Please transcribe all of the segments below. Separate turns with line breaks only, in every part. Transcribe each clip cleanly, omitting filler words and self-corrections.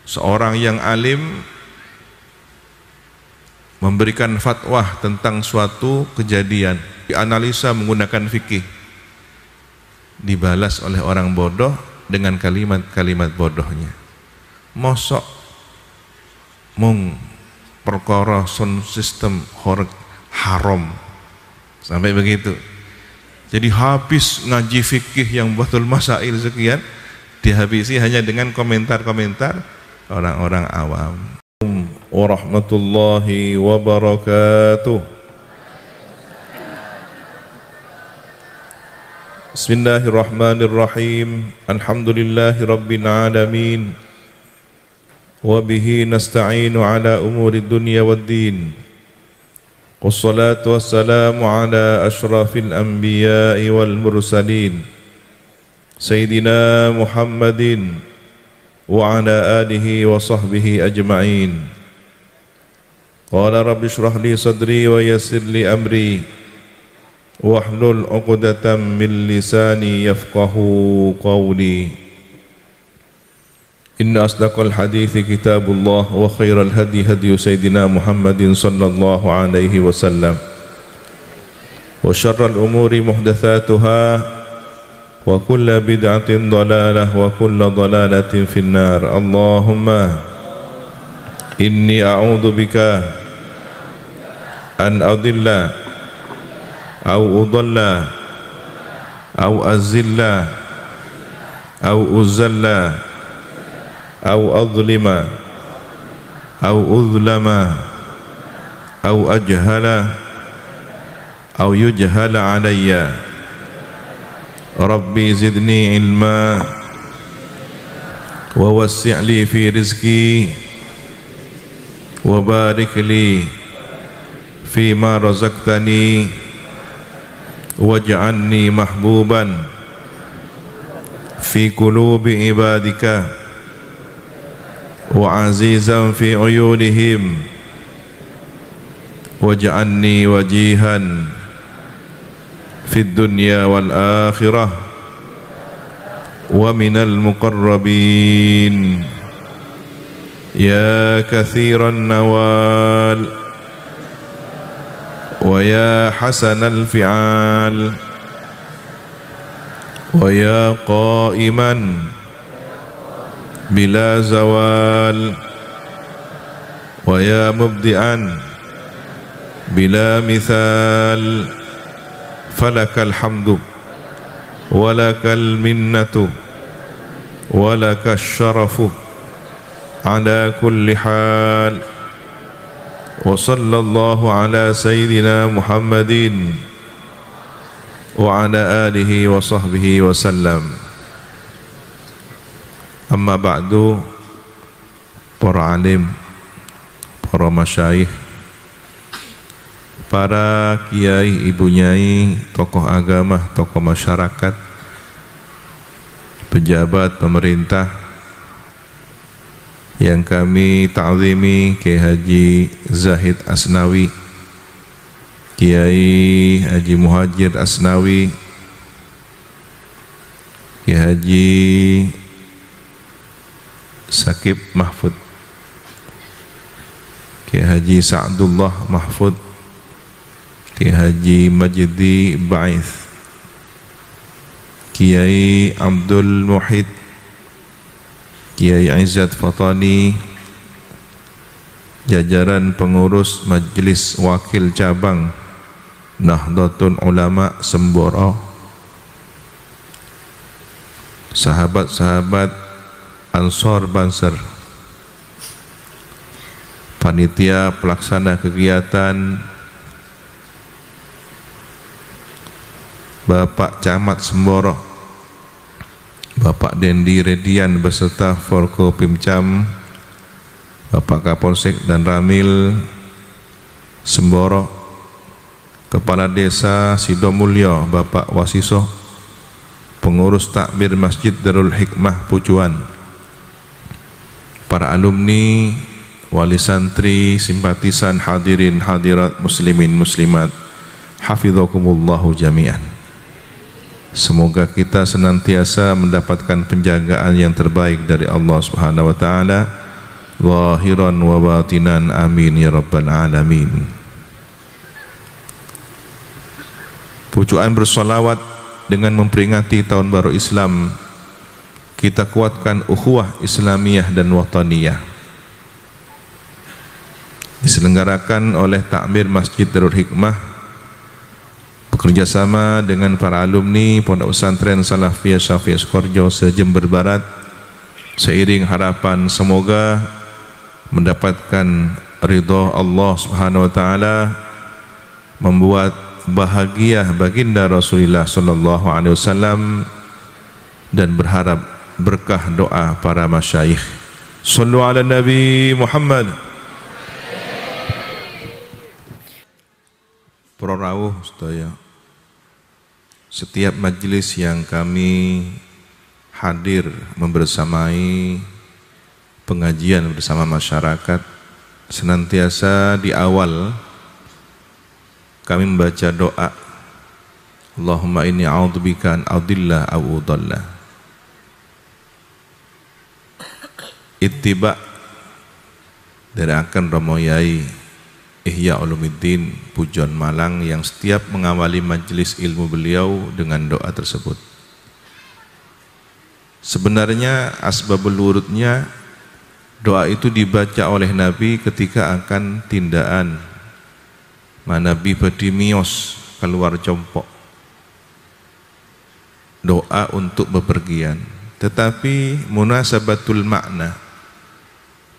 seorang yang alim memberikan fatwa tentang suatu kejadian, dianalisa menggunakan fikih, dibalas oleh orang bodoh dengan kalimat-kalimat bodohnya. Mosok mung perkara sound system haram sampai begitu. Jadi habis ngaji fikih yang batul masail sekian, dihabisi hanya dengan komentar-komentar orang-orang awam. Warahmatullahi wabarakatuh. Bismillahirrahmanirrahim. Alhamdulillahi rabbil alamin. Wa bihi nasta'inu ala umuri dunya waddin. Wassalatu wassalamu ala ashrafil anbiya'i wal mursalin Sayyidina Muhammadin wa ala alihi wa sahbihi ajma'in. Qala rabbi shrah li sadri wa yassir li amri wahlul 'uqdatam min lisani yafqahu qawli. Inna asdaqal hadithi kitabullah wa khairal hadi hadi sayyidina Muhammadin sallallahu alaihi wasallam wa syarral umuri muhdatsatuha wa kullu bid'atin dhalalah wa kullu dhalalatin finnar. Allahumma inni a'udzu bika an adilla au udalla au azilla au uzalla au adlima au udlama au ajhala au yujhala alayya. Rabbi zidni ilma wa wassi' li fi rizki wa barik li fi ma razaqtani waj'alni mahbuban fi qulubi ibadika wa azizan fi uyunihim waj'alni wajihan fi dunya wal akhirah wa minal muqarrabin ya kathiran nawal wa ya hasanal fi'al wa ya qa'iman bila zawal wa ya mubdi'an bila mithal falakal hamdu walakal minnatu walakash syarafu ala kulli hal. Wa sallallahu ala sayyidina Muhammadin wa ala alihi wa sahbihi wa sallam. Amma ba'du, para alim, para masyayikh, para kiai, ibu nyai, tokoh agama, tokoh masyarakat, pejabat pemerintah yang kami ta'zimi, Kiai Haji Zahid Asnawi, Kiai Haji Muhajir Asnawi, Kiai Haji Sakib Mahfud, Kiai Haji Sa'dullah Mahfud, Kiai Haji Majdi Ba'ith, Kiai Abdul Muhid, Kiai Izzat Fatani, jajaran pengurus Majelis Wakil Cabang Nahdlatul Ulama Semboro, sahabat-sahabat Ansor Banser, panitia pelaksana kegiatan, Bapak Camat Semboro, Bapak Dendi Redian beserta Forko Pimcam, Bapak Kapolsek dan Ramil Semboro, Kepala Desa Sidomulyo Bapak Wasiso, pengurus takbir Masjid Darul Hikmah Pucuan, para alumni, wali santri, simpatisan, hadirin hadirat, muslimin muslimat, hafizakumullahu jami'an. Semoga kita senantiasa mendapatkan penjagaan yang terbaik dari Allah Subhanahu wa taala zahiran wa batinan, amin ya rabbal alamin. Pujuan bersolawat dengan memperingati tahun baru Islam, kita kuatkan ukhuwah Islamiyah dan Wataniyah. Diselenggarakan oleh Takmir Masjid Darul Hikmah bekerjasama dengan para alumni Pondok Pesantren Salafiyah Syafi'i Sukoharjo se-Jember Barat, seiring harapan semoga mendapatkan ridha Allah Subhanahu wa taala, membuat bahagia baginda Rasulullah sallallahu alaihi wasallam, dan berharap berkah doa para masyayikh. Sallu ala Nabi Muhammad. Para rawuh sedaya, setiap majelis yang kami hadir membersamai pengajian bersama masyarakat, senantiasa di awal kami membaca doa, Allahumma inni a'udzubika an adilla aw udalla. Ittiba dari akan Romo Yai Ihya Ulumuddin Pujon Malang yang setiap mengawali majelis ilmu beliau dengan doa tersebut. Sebenarnya asbabul wurudnya doa itu dibaca oleh Nabi ketika akan tindakan Nabi badhe miyos keluar compok, doa untuk bepergian. Tetapi munasabatul makna,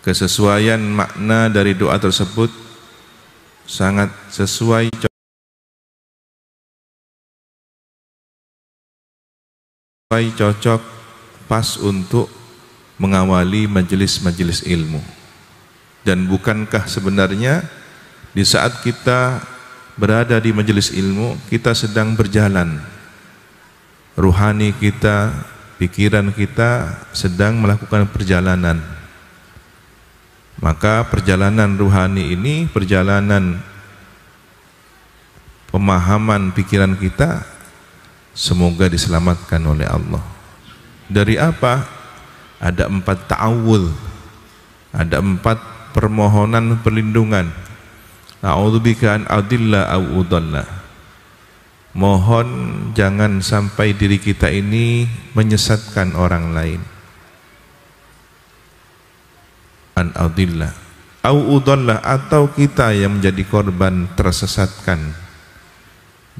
kesesuaian makna dari doa tersebut sangat sesuai, cocok, pas untuk mengawali majelis-majelis ilmu. Dan bukankah sebenarnya di saat kita berada di majelis ilmu, kita sedang berjalan, ruhani kita, pikiran kita sedang melakukan perjalanan. Maka perjalanan ruhani ini, perjalanan pemahaman pikiran kita, semoga diselamatkan oleh Allah. Dari apa? Ada 4 ta'awudz, ada 4 permohonan perlindungan. A'udzubika an adilla aw udalla. Mohon jangan sampai diri kita ini menyesatkan orang lain. An adilla aw udalla, atau kita yang menjadi korban tersesatkan.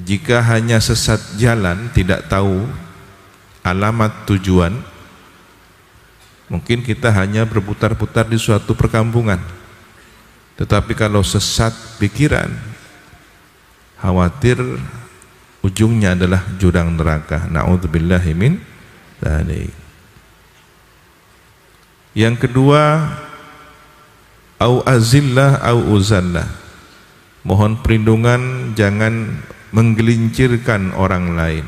Jika hanya sesat jalan, tidak tahu alamat tujuan, mungkin kita hanya berputar-putar di suatu perkampungan. Tetapi kalau sesat pikiran, khawatir ujungnya adalah jurang neraka. Na'udzubillahi min dzalik. Yang kedua, au azillah au uzallah. Mohon perlindungan jangan menggelincirkan orang lain.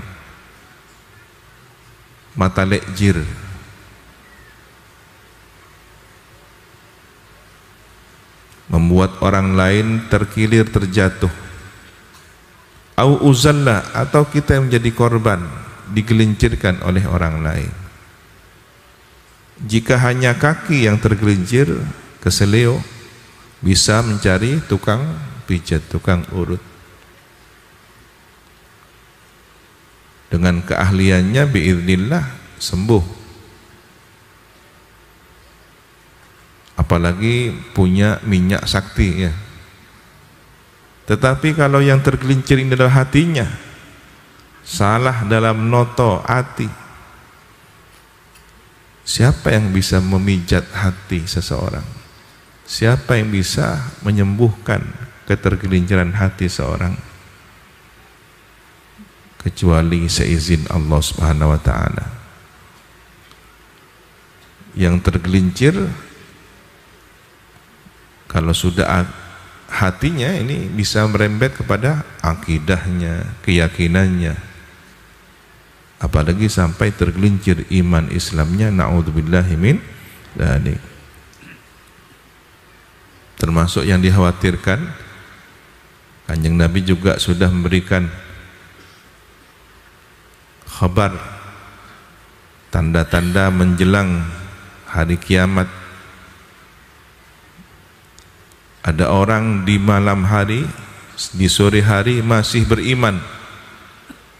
Mata lekjir, membuat orang lain terkilir, terjatuh. Au uzallah, atau kita yang menjadi korban, digelincirkan oleh orang lain. Jika hanya kaki yang tergelincir, keseleo, bisa mencari tukang pijat, tukang urut. Dengan keahliannya biiznillah sembuh. Apalagi punya minyak sakti ya. Tetapi kalau yang tergelincir ini adalah hatinya, salah dalam noto hati, siapa yang bisa memijat hati seseorang? Siapa yang bisa menyembuhkan ketergelinciran hati seorang? Kecuali seizin Allah Subhanahu wa taala. Yang tergelincir, kalau sudah hatinya ini bisa merembet kepada akidahnya, keyakinannya, apalagi sampai tergelincir iman Islamnya. Na'udzubillahi min dzalik. Termasuk yang dikhawatirkan, Kanjeng Nabi juga sudah memberikan kabar tanda-tanda menjelang hari kiamat. Ada orang di malam hari, di sore hari masih beriman,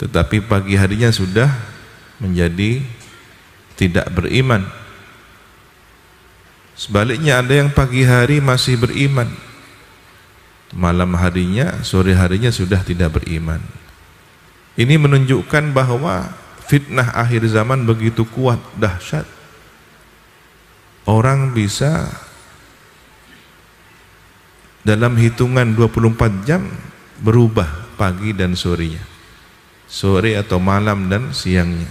tetapi pagi harinya sudah menjadi tidak beriman. Sebaliknya ada yang pagi hari masih beriman, malam harinya, sore harinya sudah tidak beriman. Ini menunjukkan bahwa fitnah akhir zaman begitu kuat, dahsyat. Orang bisa dalam hitungan 24 jam berubah pagi dan sorenya, sore atau malam dan siangnya,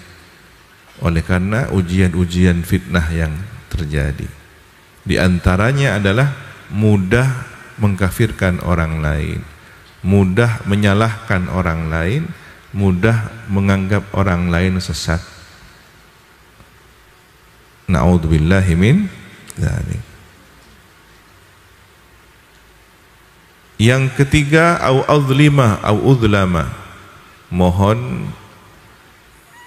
oleh karena ujian-ujian fitnah yang terjadi. Di antaranya adalah mudah mengkafirkan orang lain, mudah menyalahkan orang lain, mudah menganggap orang lain sesat. Na'udzubillahi min dzalik. Yang ketiga, au azlima au udlama, mohon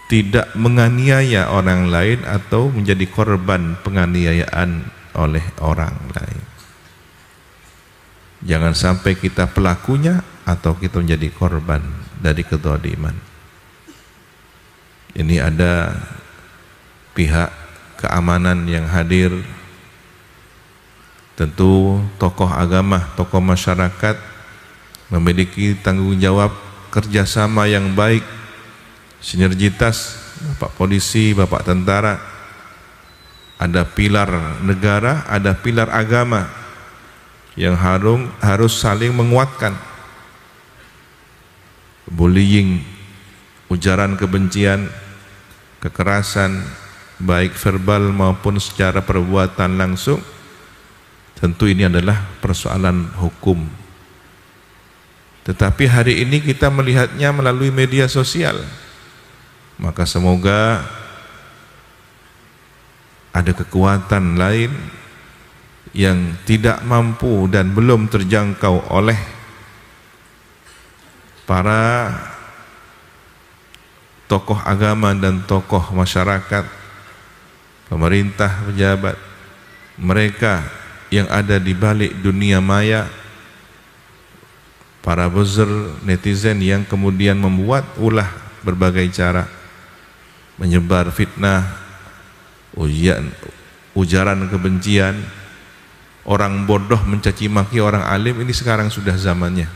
tidak menganiaya orang lain atau menjadi korban penganiayaan oleh orang lain. Jangan sampai kita pelakunya atau kita menjadi korban dari kezaliman. Ini ada pihak keamanan yang hadir, tentu tokoh agama, tokoh masyarakat memiliki tanggung jawab kerjasama yang baik, sinergitas. Bapak polisi, bapak tentara, ada pilar negara, ada pilar agama yang harus saling menguatkan. Bullying, ujaran kebencian, kekerasan, baik verbal maupun secara perbuatan langsung, tentu ini adalah persoalan hukum. Tetapi hari ini kita melihatnya melalui media sosial. Maka semoga ada kekuatan lain yang tidak mampu dan belum terjangkau oleh para tokoh agama dan tokoh masyarakat, pemerintah, pejabat, mereka yang ada di balik dunia maya, para buzzer, netizen yang kemudian membuat ulah berbagai cara, menyebar fitnah, ujaran kebencian, orang bodoh mencaci maki orang alim. Ini sekarang sudah zamannya.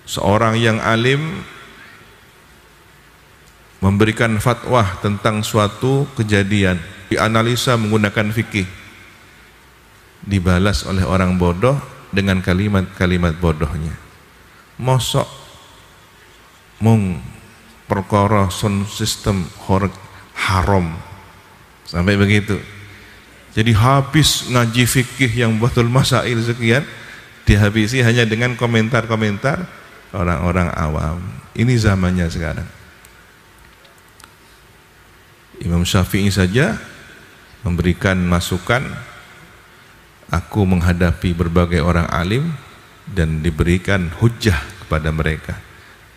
Seorang yang alim memberikan fatwa tentang suatu kejadian, dianalisa menggunakan fikih, dibalas oleh orang bodoh dengan kalimat-kalimat bodohnya. Mosok mung perkara sound system haram, sampai begitu. Jadi habis ngaji fikih yang batul masail sekian, dihabisi hanya dengan komentar-komentar orang-orang awam. Ini zamannya sekarang. Imam Syafi'i saja memberikan masukan, aku menghadapi berbagai orang alim dan diberikan hujjah kepada mereka,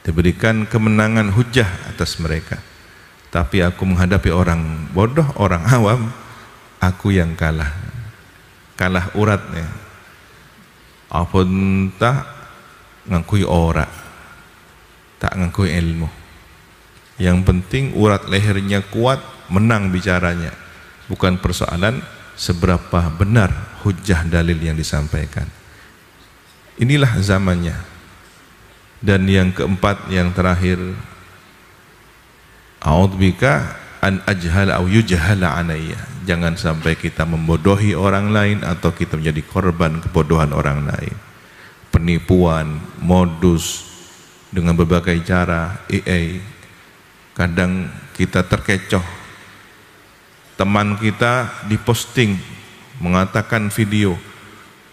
diberikan kemenangan hujjah atas mereka. Tapi aku menghadapi orang bodoh, orang awam, aku yang kalah uratnya. Apun tak ngakui ora, tak ngakui ilmu. Yang penting urat lehernya kuat, menang bicaranya. Bukan persoalan seberapa benar hujjah dalil yang disampaikan. Inilah zamannya. Dan yang keempat, yang terakhir, a'udzubika an ajhala au yujhala alayya. Jangan sampai kita membodohi orang lain atau kita menjadi korban kebodohan orang lain. Penipuan, modus dengan berbagai cara, kadang kita terkecoh. Teman kita diposting mengatakan video,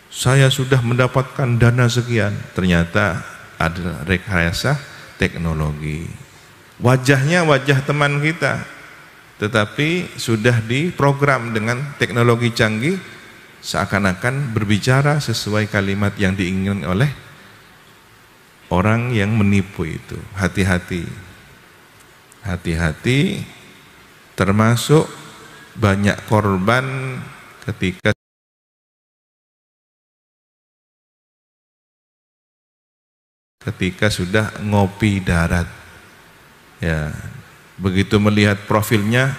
saya sudah mendapatkan dana sekian, ternyata ada rekayasa teknologi. Wajahnya wajah teman kita, tetapi sudah diprogram dengan teknologi canggih, seakan-akan berbicara sesuai kalimat yang diinginkan oleh orang yang menipu itu. Hati-hati, hati-hati, termasuk banyak korban ketika ketika sudah ngopi darat. Ya, begitu melihat profilnya,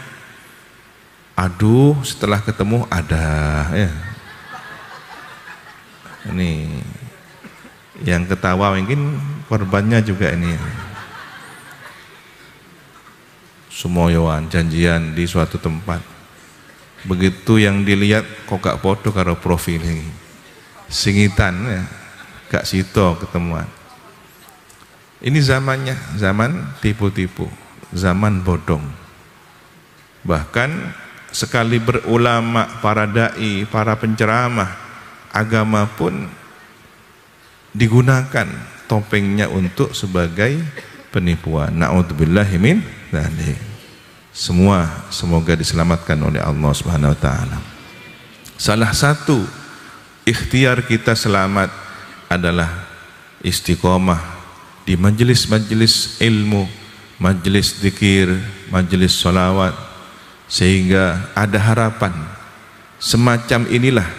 aduh, setelah ketemu ada ya. Ini yang ketawa mungkin korbannya juga ini. Sumoyoan janjian di suatu tempat. Begitu yang dilihat kok gak foto karo profil ini. Singitan ya, gak sito ketemuan. Ini zamannya, zaman tipu-tipu, zaman bodong. Bahkan sekali berulama, para dai, para penceramah agama pun digunakan topengnya untuk sebagai penipuan. Na'udzubillahi min dzalik. Semua semoga diselamatkan oleh Allah Subhanahu wa taala. Salah satu ikhtiar kita selamat adalah istiqomah di majelis-majelis ilmu, majelis zikir, majelis sholawat, sehingga ada harapan. Semacam inilah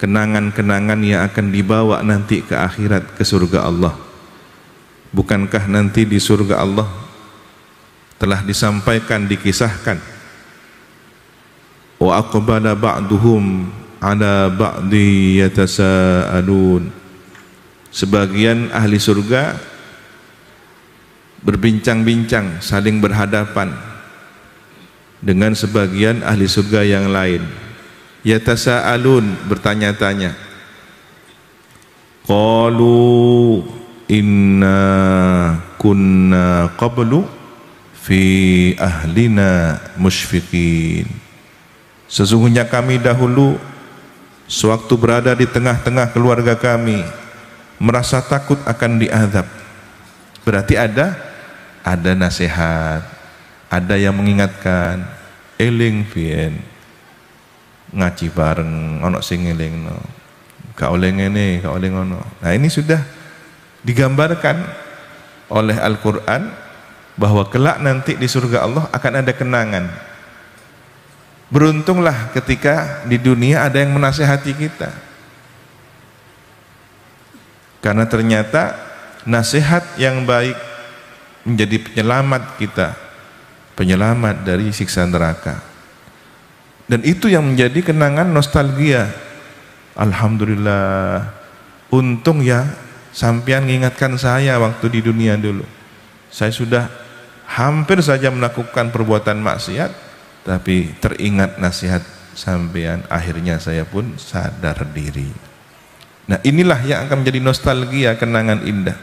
kenangan-kenangan yang akan dibawa nanti ke akhirat, ke surga Allah. Bukankah nanti di surga Allah telah disampaikan, dikisahkan, wa aqbala ba'duhum ala ba'di yatasaalun, sebagian ahli surga berbincang-bincang, saling berhadapan dengan sebagian ahli surga yang lain. Yatasaalun, bertanya-tanya. Qalu inna kunna qablu fi ahlina musyfiqin. Sesungguhnya kami dahulu sewaktu berada di tengah-tengah keluarga kami merasa takut akan diazab. Berarti ada nasihat, ada yang mengingatkan, eling pien, ngaji bareng, ono sing ngelingno, gak oleh ngene, gak oleh ngono. Nah, ini sudah digambarkan oleh Al-Quran bahwa kelak nanti di surga Allah akan ada kenangan. Beruntunglah ketika di dunia ada yang menasihati kita, karena ternyata nasihat yang baik menjadi penyelamat kita, penyelamat dari siksa neraka. Dan itu yang menjadi kenangan nostalgia. Alhamdulillah, untung ya sampean mengingatkan saya waktu di dunia dulu. Saya sudah hampir saja melakukan perbuatan maksiat, tapi teringat nasihat sampean, akhirnya saya pun sadar diri. Nah, inilah yang akan menjadi nostalgia, kenangan indah.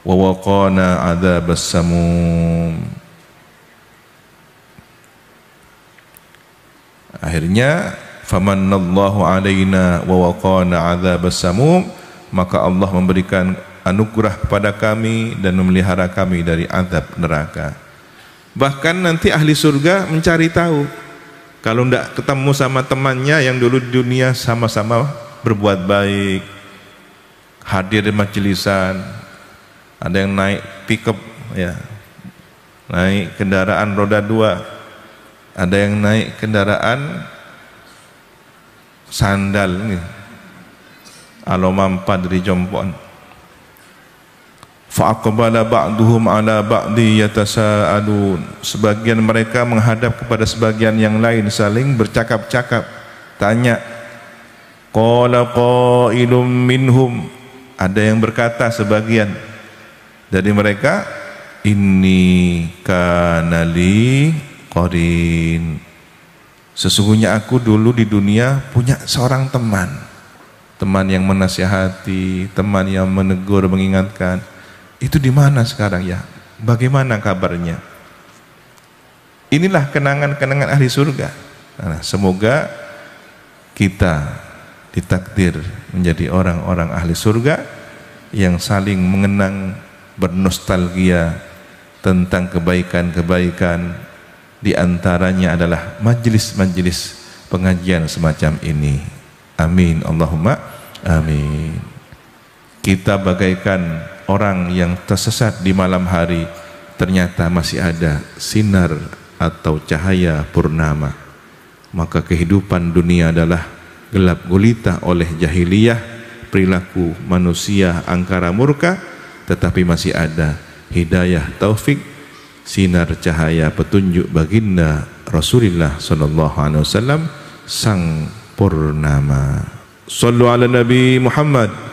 Wa waqana adzabas samum. Akhirnya famanallahu alaina wa waqana adzabas samum, maka Allah memberikan anugerah kepada kami dan memelihara kami dari azab neraka. Bahkan nanti ahli surga mencari tahu, kalau tidak ketemu sama temannya yang dulu di dunia sama-sama berbuat baik, hadir di majelisan, ada yang naik pickup ya, naik kendaraan roda 2, ada yang naik kendaraan sandal nih, alomampa dari jompon. Fa'aqbala ba'duhum ala ba'di yatasaalun. Sebagian mereka menghadap kepada sebagian yang lain, saling bercakap-cakap, tanya. Qala qailum minhum, ada yang berkata sebagian dari mereka, inni kana li qarin, sesungguhnya aku dulu di dunia punya seorang teman yang menasihati, teman yang menegur, mengingatkan. Itu di mana sekarang ya? Bagaimana kabarnya? Inilah kenangan-kenangan ahli surga. Nah, semoga kita ditakdir menjadi orang-orang ahli surga yang saling mengenang, bernostalgia tentang kebaikan-kebaikan. Di antaranya adalah majelis-majelis pengajian semacam ini. Amin, Allahumma amin. Kita bagaikan orang yang tersesat di malam hari, ternyata masih ada sinar atau cahaya purnama. Maka kehidupan dunia adalah gelap gulita oleh jahiliyah, perilaku manusia angkara murka, tetapi masih ada hidayah taufik, sinar cahaya petunjuk baginda Rasulullah sallallahu alaihi wasallam sang purnama. Sallu ala Nabi Muhammad